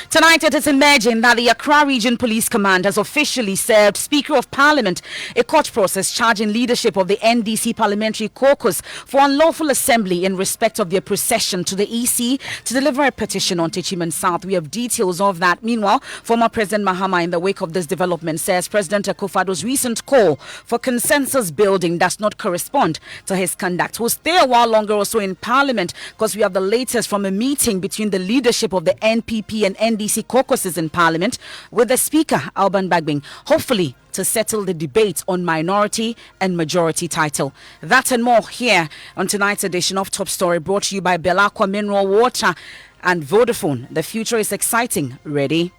Tonight, it is emerging that the Accra Region Police Command has officially served Speaker of Parliament a court process charging leadership of the NDC Parliamentary Caucus for unlawful assembly in respect of their procession to the EC to deliver a petition on Techiman South. We have details of that. Meanwhile, former President Mahama, in the wake of this development, says President Akufo-Addo's recent call for consensus building does not correspond to his conduct. We'll stay a while longer also in Parliament because we have the latest from a meeting between the leadership of the NPP and NDC caucuses in Parliament with the Speaker, Alban Bagbing, hopefully to settle the debate on minority and majority title. That and more here on tonight's edition of Top Story, brought to you by Belacqua Mineral Water and Vodafone. The future is exciting. Ready?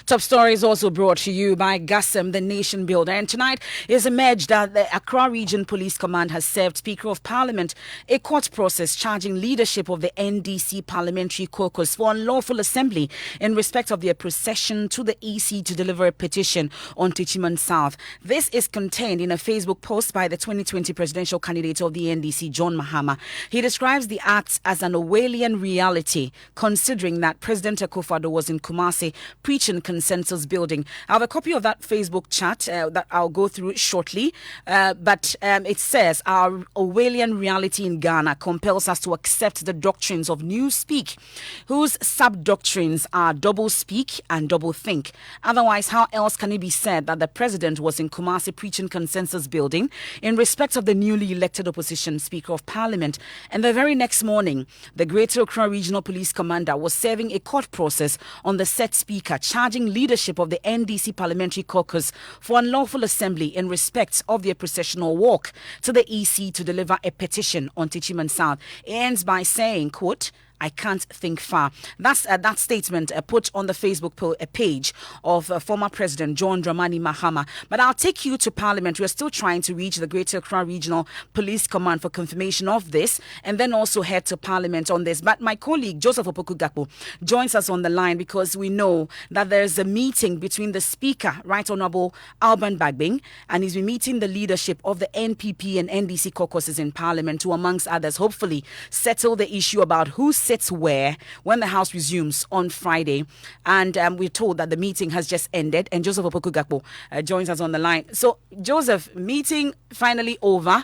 Top Story is also brought to you by Gassem, the nation builder. And tonight is emerged that the Accra Region Police Command has served Speaker of Parliament a court process charging leadership of the NDC Parliamentary Caucus for unlawful assembly in respect of their procession to the EC to deliver a petition on Techiman South. This is contained in a Facebook post by the 2020 presidential candidate of the NDC, John Mahama. He describes the act as an Orwellian reality, considering that President Akufo-Addo was in Kumasi preaching consensus building. I have a copy of that Facebook chat that I'll go through shortly, but it says our Orwellian reality in Ghana compels us to accept the doctrines of New Speak, whose sub-doctrines are double speak and double think. Otherwise, how else can it be said that the president was in Kumasi preaching consensus building in respect of the newly elected opposition Speaker of Parliament, and the very next morning, the Greater Accra Regional Police Commander was serving a court process on the said speaker, charging leadership of the NDC Parliamentary Caucus for unlawful assembly in respect of their processional walk to the EC to deliver a petition on Techiman South. It ends by saying, quote, I can't think far. That's that statement put on the Facebook page of former President John Dramani Mahama. But I'll take you to Parliament. We're still trying to reach the Greater Accra Regional Police Command for confirmation of this, and then also head to Parliament on this. But my colleague Joseph Opoku-Gakpo joins us on the line because we know that there's a meeting between the Speaker, Right Honourable Alban Bagbing, and he's been meeting the leadership of the NPP and NDC caucuses in Parliament to, amongst others, hopefully settle the issue about who sits where when the House resumes on Friday. And we're told that the meeting has just ended, and Joseph Opoku-Gakpo joins us on the line. So, Joseph, meeting finally over.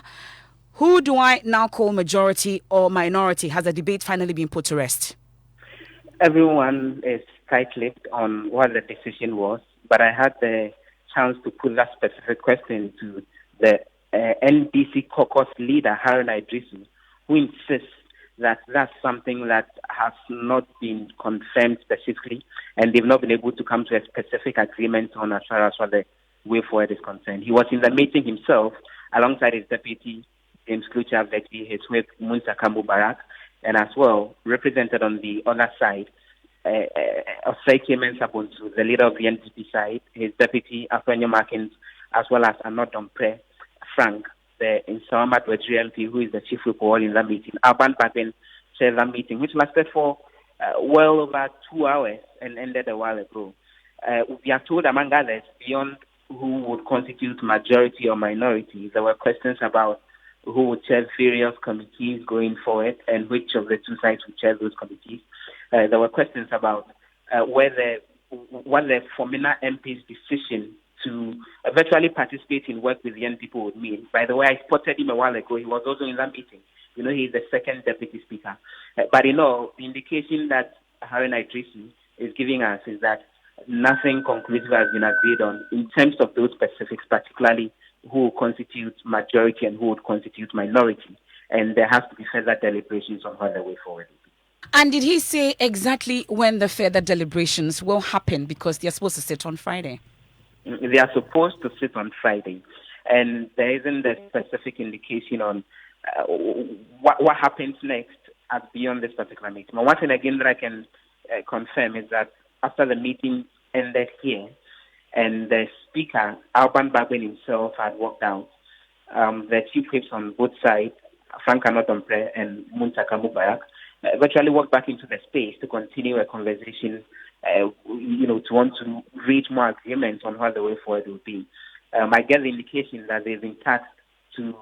Who do I now call majority or minority? Has the debate finally been put to rest? Everyone is tight-lipped on what the decision was, but I had the chance to put that specific question to the NDC caucus leader, Harun Idrisu, who insists that that's something that has not been confirmed specifically, and they've not been able to come to a specific agreement on as far as what the way forward is concerned. He was in the meeting himself alongside his deputy, James Klucha Veti, his whip, Munsa Mubarak, and as well, represented on the other side, Osei Mensah, the leader of the NPP side, his deputy, Afenyo Markins, as well as Anot Dompre, Frank, the Insawama MP, who is the chief whip in that meeting. Alban Bagbing chaired that meeting, which lasted for well over 2 hours and ended a while ago. We are told, among others, beyond who would constitute majority or minority, there were questions about who would chair various committees going forward and which of the two sides would chair those committees. There were questions about what the Formina MP's decision to virtually participate in work with young people would mean. By the way, I spotted him a while ago. He was also in that meeting. You know, he's the second deputy speaker. But you know, the indication that Harun Idrisu is giving us is that nothing conclusive has been agreed on in terms of those specifics, particularly who would constitute majority and who would constitute minority. And there has to be further deliberations on how the way forward will be. And did he say exactly when the further deliberations will happen? Because they're supposed to sit on Friday. They are supposed to sit on Friday. And there isn't a specific indication on what happens next beyond this particular meeting. But one thing again that I can confirm is that after the meeting ended here, and the speaker, Alban Bagben himself, had walked out, the chief whips on both sides, Frank Anotompe and Muntaka Mubarak, virtually walked back into the space to continue a conversation, to want to reach more agreements on what the way forward will be. I get the indication that they've been tasked to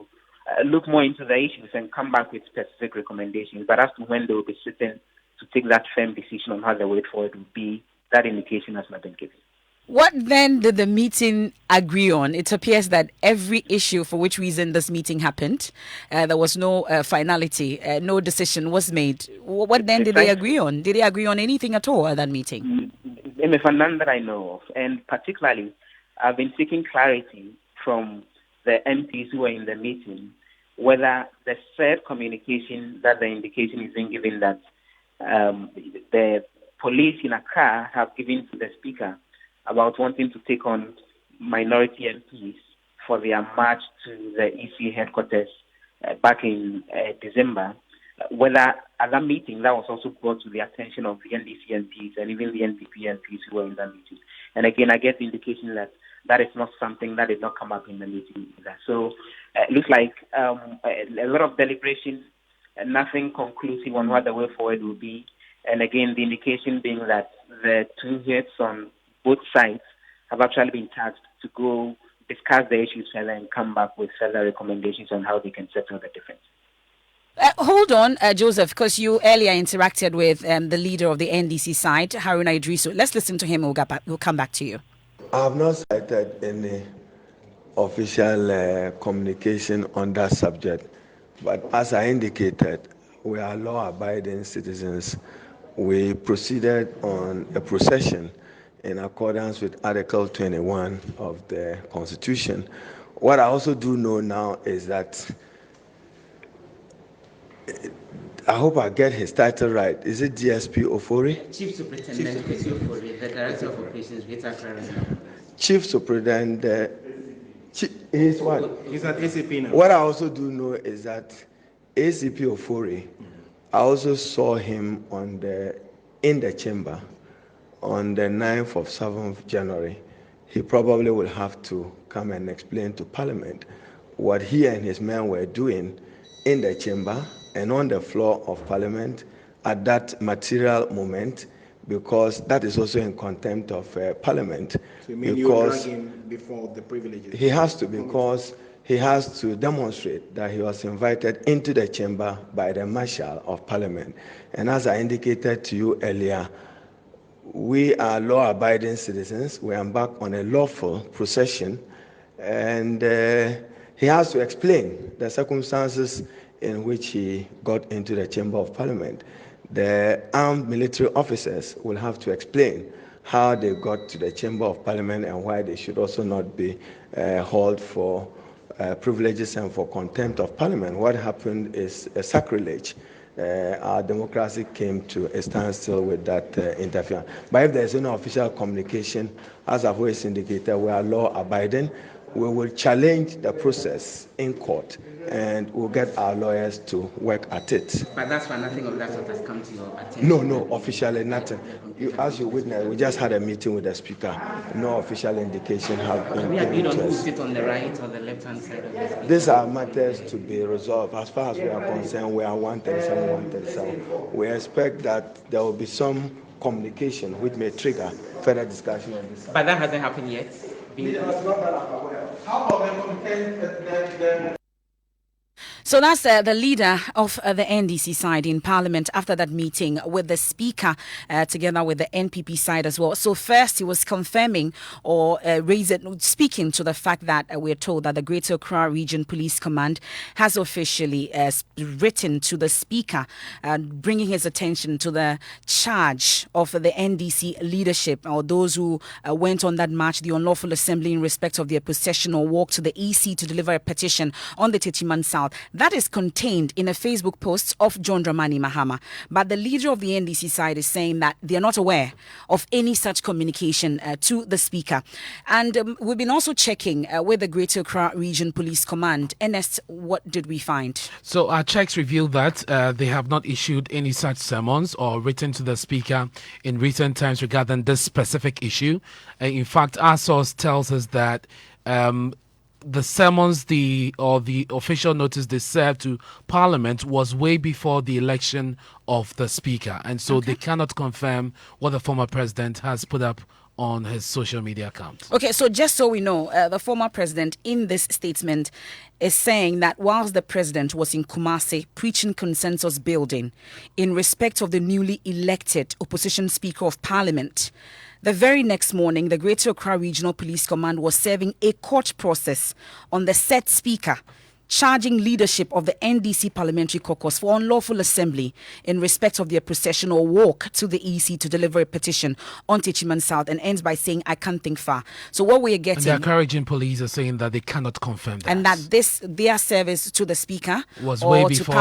look more into the issues and come back with specific recommendations. But as to when they will be sitting to take that firm decision on how the way forward will be, that indication has not been given. What then did the meeting agree on? It appears that every issue for which reason this meeting happened, there was no finality, no decision was made. What then did they agree on? Did they agree on anything at all at that meeting? None that I know of. And particularly, I've been seeking clarity from the MPs who were in the meeting, whether the third communication that the indication is being given that the police in Accra have given to the speaker about wanting to take on minority MPs for their march to the EC headquarters back in December, whether at that meeting that was also brought to the attention of the NDC MPs and even the NPP MPs who were in that meeting. And again, I get the indication that that is not something that did not come up in the meeting either. So it looks like a lot of deliberation, nothing conclusive on what the way forward will be. And again, the indication being that the two heads on both sides have actually been tasked to go discuss the issues further and come back with further recommendations on how they can settle the difference. Hold on, Joseph, because you earlier interacted with the leader of the NDC side, Haruna Idrisu. Let's listen to him. We'll come back to you. I have not cited any official communication on that subject, but as I indicated, we are law-abiding citizens. We proceeded on a procession in accordance with Article 21 of the Constitution. What I also do know now is that, I hope I get his title right. Is it DSP Ofori? Chief Superintendent Ofori, the Director of Operations, Chief Superintendent, he's what? He's at ACP now. What I also do know is that ACP Ofori, I also saw him in the chamber on the 9th of 7th January. He probably will have to come and explain to Parliament what he and his men were doing in the chamber and on the floor of Parliament at that material moment, because that is also in contempt of Parliament. So you mean you drag him before the privileges? He has to, because he has to demonstrate that he was invited into the chamber by the Marshal of Parliament. And as I indicated to you earlier, we are law-abiding citizens. We embark on a lawful procession, and he has to explain the circumstances in which he got into the Chamber of Parliament. The armed military officers will have to explain how they got to the Chamber of Parliament and why they should also not be hauled for privileges and for contempt of Parliament. What happened is a sacrilege. Our democracy came to a standstill with that interference. But if there's no official communication, as I've always indicated, we are law-abiding. We will challenge the process in court, and we'll get our lawyers to work at it. But that's why nothing of that sort has come to your attention? No, officially nothing. As you witnessed, we just had a meeting with the speaker. No official indication have been we agreed on to who us. sit on the right or the left-hand side of this? These are matters to be resolved. As far as we are concerned, we are 137, 137. We expect that there will be some communication which may trigger further discussion on this. But that hasn't happened yet? How about the So that's the leader of the NDC side in Parliament after that meeting with the Speaker together with the NPP side as well. So first he was confirming or speaking to the fact that we're told that the Greater Accra Region Police Command has officially written to the Speaker bringing his attention to the charge of the NDC leadership or those who went on that march, the unlawful assembly in respect of their possession or walk to the EC to deliver a petition on the Techiman South. that is contained in a Facebook post of John Dramani Mahama. But the leader of the NDC side is saying that they are not aware of any such communication to the speaker. And we've been also checking with the Greater Accra Region Police Command. Ernest, what did we find? So our checks reveal that they have not issued any such summons or written to the speaker in recent times regarding this specific issue. In fact, our source tells us that the summons, the official notice they served to Parliament was way before the election of the speaker, and so they cannot confirm what the former president has put up on his social media account. Okay, so just so we know, the former president in this statement is saying that whilst the president was in Kumasi preaching consensus building in respect of the newly elected opposition Speaker of Parliament, the very next morning, the Greater Accra Regional Police Command was serving a court process on the said speaker, charging leadership of the NDC Parliamentary Caucus for unlawful assembly in respect of their processional walk to the EC to deliver a petition on Techiman South, and ends by saying, I can't think far. So what we are getting... And the encouraging police are saying that they cannot confirm that. And that their service to the speaker was or way to before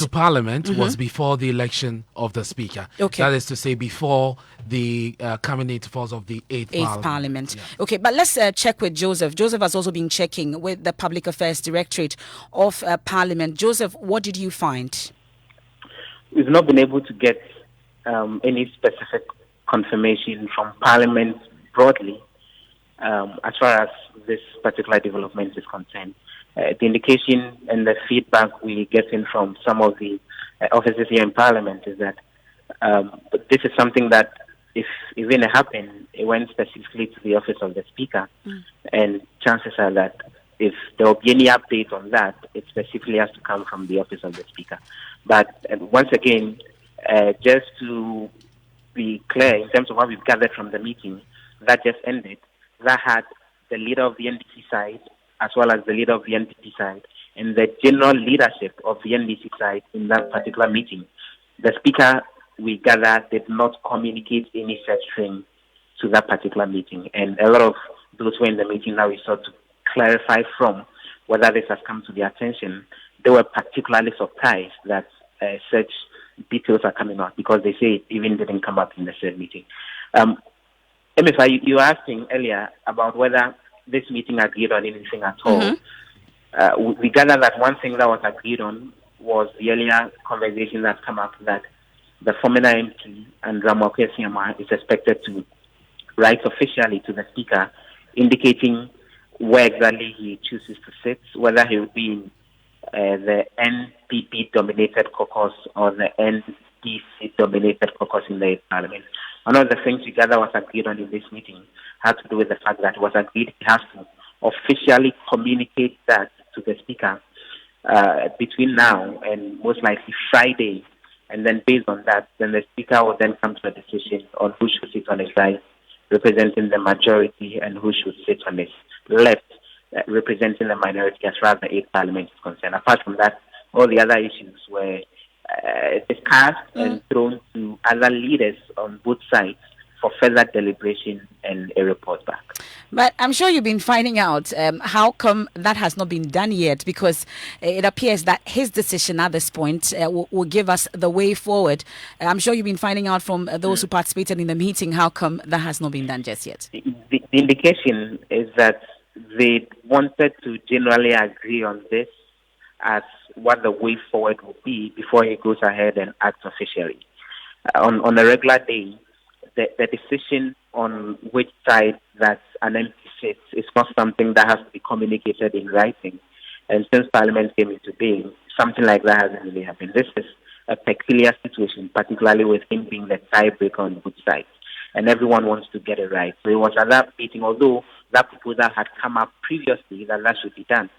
Parliament, was before the election of the speaker. Okay. That is to say, before the coming into force of the 8th Parliament. Yeah. Okay, but let's check with Joseph. Joseph has also been checking with the Public Affairs Directorate of Parliament. Joseph, what did you find? We've not been able to get any specific confirmation from Parliament broadly as far as this particular development is concerned. The indication and the feedback we're getting from some of the officers here in Parliament is that this is something that if even it happened, it went specifically to the office of the Speaker, and chances are that if there will be any update on that, it specifically has to come from the office of the Speaker. But once again, just to be clear in terms of what we've gathered from the meeting that just ended, that had the leader of the NDC side as well as the leader of the NDP side and the general leadership of the NDC side in that particular meeting. The Speaker, we gather, did not communicate any such thing to that particular meeting. And a lot of those who were in the meeting now we sought to clarify from whether this has come to their attention. They were particularly surprised that such details are coming out because they say it even didn't come up in the said meeting. Emefa, you were asking earlier about whether this meeting agreed on anything at all. We gather that one thing that was agreed on was the earlier conversation that come up that the former MP and Ramoke Siama is expected to write officially to the Speaker indicating where exactly he chooses to sit, whether he will be in the NPP-dominated caucus or the NDC-dominated caucus in the Parliament. One of the things together was agreed on in this meeting had to do with the fact that it was agreed he has to officially communicate that to the Speaker between now and most likely Friday, and then based on that, then the Speaker will then come to a decision on who should sit on his right, representing the majority, and who should sit on his left, representing the minority as far as the 8th Parliament is concerned. Apart from that, all the other issues were discussed and thrown to other leaders on both sides for further deliberation and a report back. But I'm sure you've been finding out how come that has not been done yet, because it appears that his decision at this point will give us the way forward. I'm sure you've been finding out from those who participated in the meeting how come that has not been done just yet. The indication is that they wanted to generally agree on this as what the way forward will be before he goes ahead and acts officially. On a regular day, the decision on which side that an MP sits is not something that has to be communicated in writing. And since Parliament came into being, something like that hasn't really happened. This is a peculiar situation, particularly with him being the tiebreaker on both sides. And everyone wants to get it right. So it was at that meeting, although that proposal had come up previously that should be done.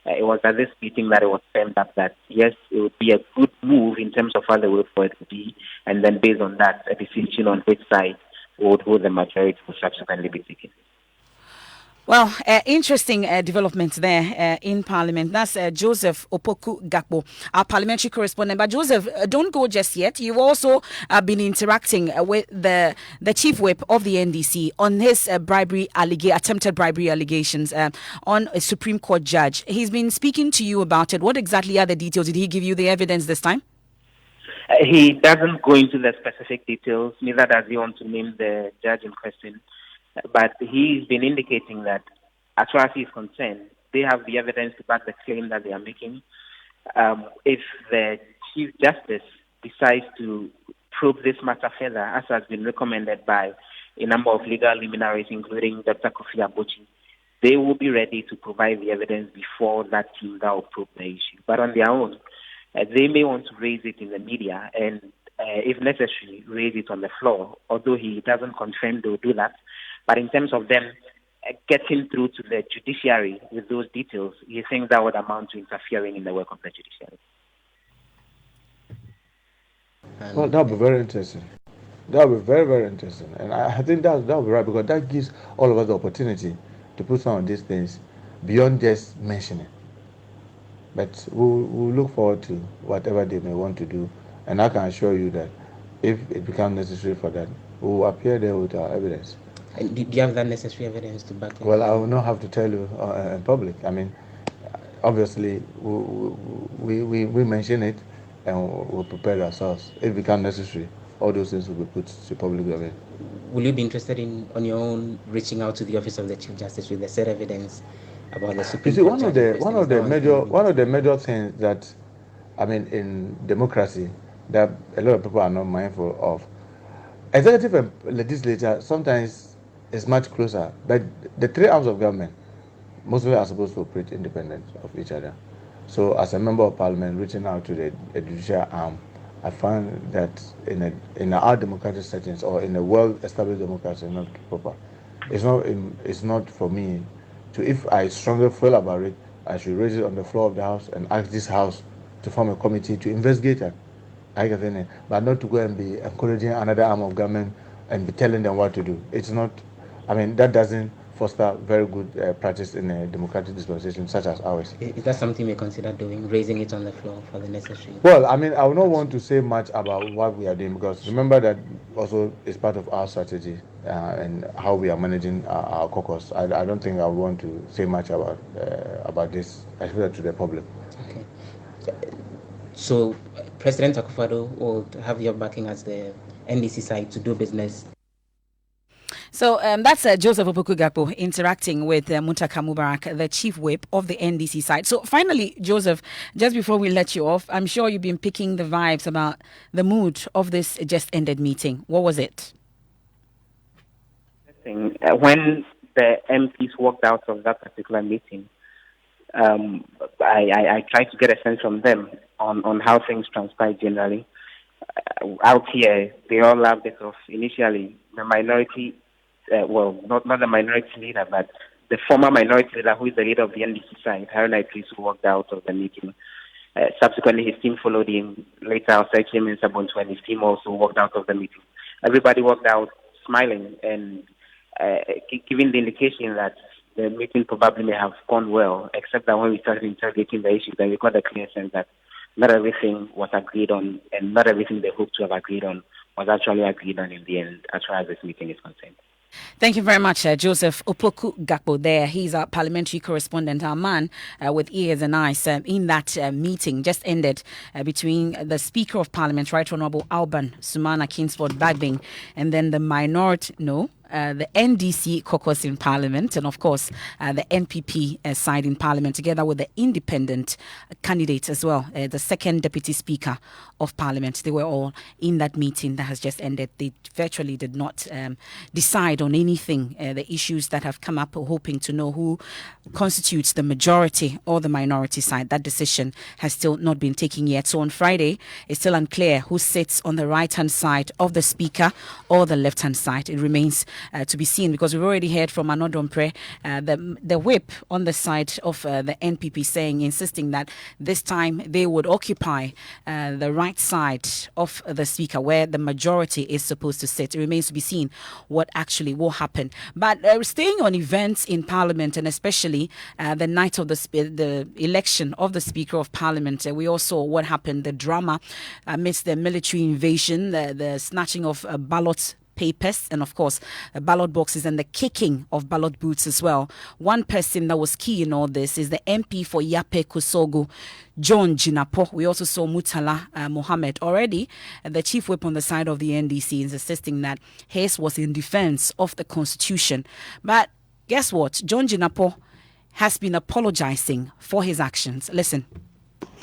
It was at this meeting that it was firmed up that, yes, it would be a good move in terms of how the way forward would be, and then based on that, a decision on which side would hold the majority will subsequently be taken. Well, interesting developments there in Parliament. That's Joseph Opoku Gakpo, our parliamentary correspondent. But Joseph, don't go just yet. You've also been interacting with the chief whip of the NDC on his attempted bribery allegations on a Supreme Court judge. He's been speaking to you about it. What exactly are the details? Did he give you the evidence this time? He doesn't go into the specific details, neither does he want to name the judge in question. But he's been indicating that, as far as he's concerned, they have the evidence to back the claim that they are making. If the Chief Justice decides to probe this matter further, as has been recommended by a number of legal luminaries, including Dr. Kofi Abochi, they will be ready to provide the evidence before that team that will probe the issue. But on their own, they may want to raise it in the media and, if necessary, raise it on the floor, although he doesn't confirm they'll do that. But in terms of them getting through to the judiciary with those details, he thinks that would amount to interfering in the work of the judiciary. Well, that would be very interesting. That would be very, very interesting. And I think that would be right, because that gives all of us the opportunity to put some of these things beyond just mentioning. But we'll look forward to whatever they may want to do. And I can assure you that if it becomes necessary for that, we will appear there with our evidence. And do you have that necessary evidence to back it? Well, I will not have to tell you in public. I mean, obviously, we mention it and we'll prepare ourselves. If it becomes necessary, all those things will be put to public domain. Will you be interested in, on your own, reaching out to the Office of the Chief Justice with the said evidence about the Supreme Court? You see, one of the major things that, I mean, in democracy, that a lot of people are not mindful of, executive and legislature sometimes is much closer, but the three arms of government mostly are supposed to operate independent of each other. So, as a member of parliament reaching out to the judicial arm, I find that in our democratic settings or in a well-established democracy, not proper. It's not for me to. If I strongly feel about it, I should raise it on the floor of the house and ask this house to form a committee to investigate it. But not to go and be encouraging another arm of government and be telling them what to do. It's not. I mean, that doesn't foster very good practice in a democratic dispensation such as ours. Is that something you consider doing, raising it on the floor for the necessary? Well, I mean, I would not want to say much about what we are doing, because remember that also is part of our strategy and how we are managing our caucus. I don't think I would want to say much about this, especially to the public. Okay. So, President Akufo-Addo will have your backing as the NDC side to do business. So that's Joseph Opoku Gakpo interacting with Muntaka Mubarak, the chief whip of the NDC side. So finally, Joseph, just before we let you off, I'm sure you've been picking the vibes about the mood of this just ended meeting. What was it? When the MPs walked out of that particular meeting, I tried to get a sense from them on how things transpired generally. Out here, they all laughed it off. Initially, the minority, not the minority leader, but the former minority leader, who is the leader of the NDC side, Haruna Idris, who walked out of the meeting. Subsequently, his team followed him. Later, Osei came in Sabonto, and his team also walked out of the meeting. Everybody walked out smiling and giving the indication that the meeting probably may have gone well, except that when we started interrogating the issues, then we got a clear sense that not everything was agreed on, and not everything they hoped to have agreed on was actually agreed on in the end, as far as this meeting is concerned. Thank you very much, Joseph Opoku Gakpo there. He's our parliamentary correspondent, our man with ears and eyes in that meeting just ended between the Speaker of Parliament, Right Honourable Alban Sumana Kingsford Bagbing, and then the the NDC caucus in Parliament, and of course the NPP side in Parliament, together with the independent candidate as well, the second Deputy Speaker of Parliament. They were all in that meeting that has just ended. They virtually did not decide on anything, the issues that have come up, hoping to know who constitutes the majority or the minority side. That decision has still not been taken yet. So on Friday, it's still unclear who sits on the right-hand side of the Speaker or the left-hand side. It remains to be seen, because we've already heard from Anodompre, the whip on the side of the NPP insisting that this time they would occupy the right side of the speaker where the majority is supposed to sit. It remains to be seen what actually will happen. But staying on events in Parliament, and especially the night of the election of the Speaker of Parliament, we all saw what happened, the drama amidst the military invasion, the snatching of ballot papers, and of course ballot boxes, and the kicking of ballot booths as well. One person that was key in all this is the MP for Yape Kusogu, John Jinapo. We also saw Mutala Mohammed. Already the chief whip on the side of the NDC is insisting that his was in defense of the constitution. But guess what? John Jinapo has been apologizing for his actions. Listen.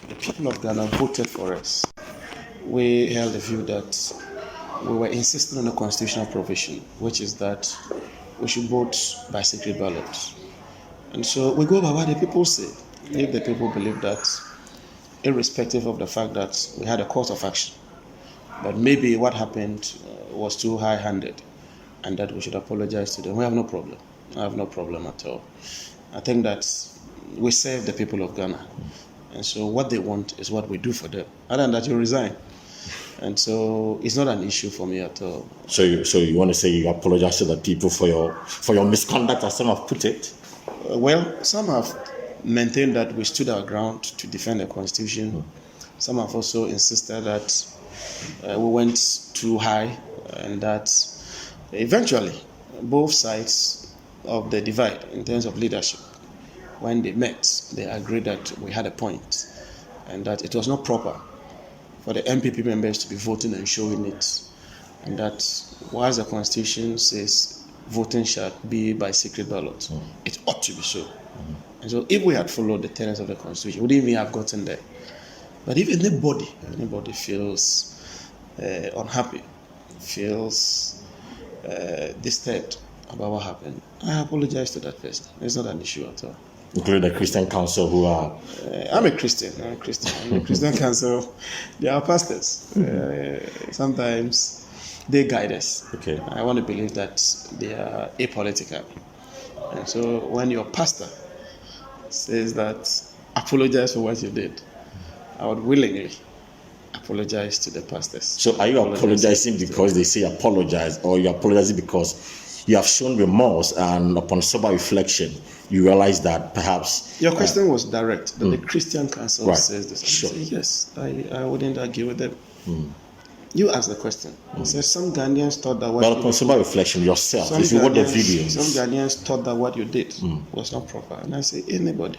The people of Ghana voted for us. We held the view that we were insisting on a constitutional provision, which is that we should vote by secret ballot. And so we go by what the people say. If the people believe that, irrespective of the fact that we had a course of action, but maybe what happened was too high-handed, and that we should apologize to them, we have no problem. I have no problem at all. I think that we serve the people of Ghana. And so what they want is what we do for them. Other than that, you resign. And so it's not an issue for me at all. So you want to say you apologize to the people for your misconduct, as some have put it? Well, some have maintained that we stood our ground to defend the Constitution. Some have also insisted that we went too high, and that eventually both sides of the divide in terms of leadership, when they met, they agreed that we had a point and that it was not proper for the MPP members to be voting and showing it, and that whilst the Constitution says voting shall be by secret ballot, it ought to be so. And so if we had followed the tenets of the Constitution, we wouldn't even have gotten there. But if anybody feels unhappy, feels disturbed about what happened, I apologize to that person. It's not an issue at all. Including the Christian Council who are... I'm a Christian. I'm a Christian Council. They are pastors. Sometimes they guide us. Okay. I want to believe that they are apolitical. And so when your pastor says that apologize for what you did, I would willingly apologize to the pastors. So are you apologizing because they say apologize, or you're apologizing because you have shown remorse and upon sober reflection you realize that perhaps... Your question was direct, that the Christian Council says this. Sure. I say, yes, I wouldn't argue with them. You asked the question. So some Ghanaians thought that But upon sober reflection yourself, if you watch the videos... Some Ghanaians thought that what you did was not proper. And I say, anybody.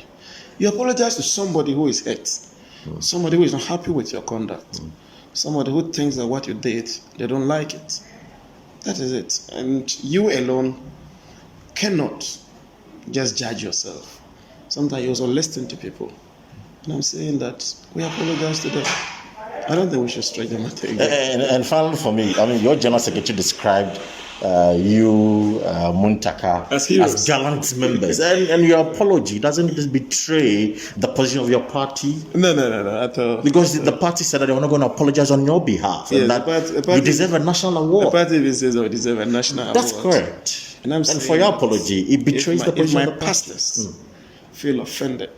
You apologize to somebody who is hurt, somebody who is not happy with your conduct, somebody who thinks that what you did, they don't like it. That is it. And you alone cannot just judge yourself. Sometimes you also listen to people. And I'm saying that we apologize to them. I don't think we should stretch the matter again. And finally for me, I mean, your General Secretary described you, Muntaka, as gallant members. And your apology, doesn't this betray the position of your party? No, at all. Because the party said that they were not going to apologize on your behalf. Yes, and that you deserve a national award. The party even says I deserve a national That's award. That's correct. And for your apology, it betrays the position if of my the pastors feel offended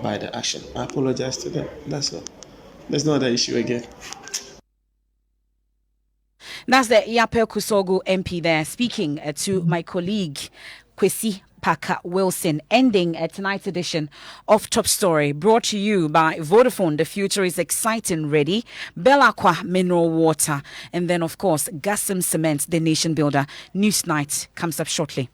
by the action, I apologize to them. That's all. There's no other issue again. That's the Yape Kusogu MP there speaking to my colleague Kwesi Parker Wilson, ending tonight's edition of Top Story, brought to you by Vodafone. The future is exciting, ready. Belacqua Mineral Water, and then of course Gassam Cement, the nation builder. Newsnight comes up shortly.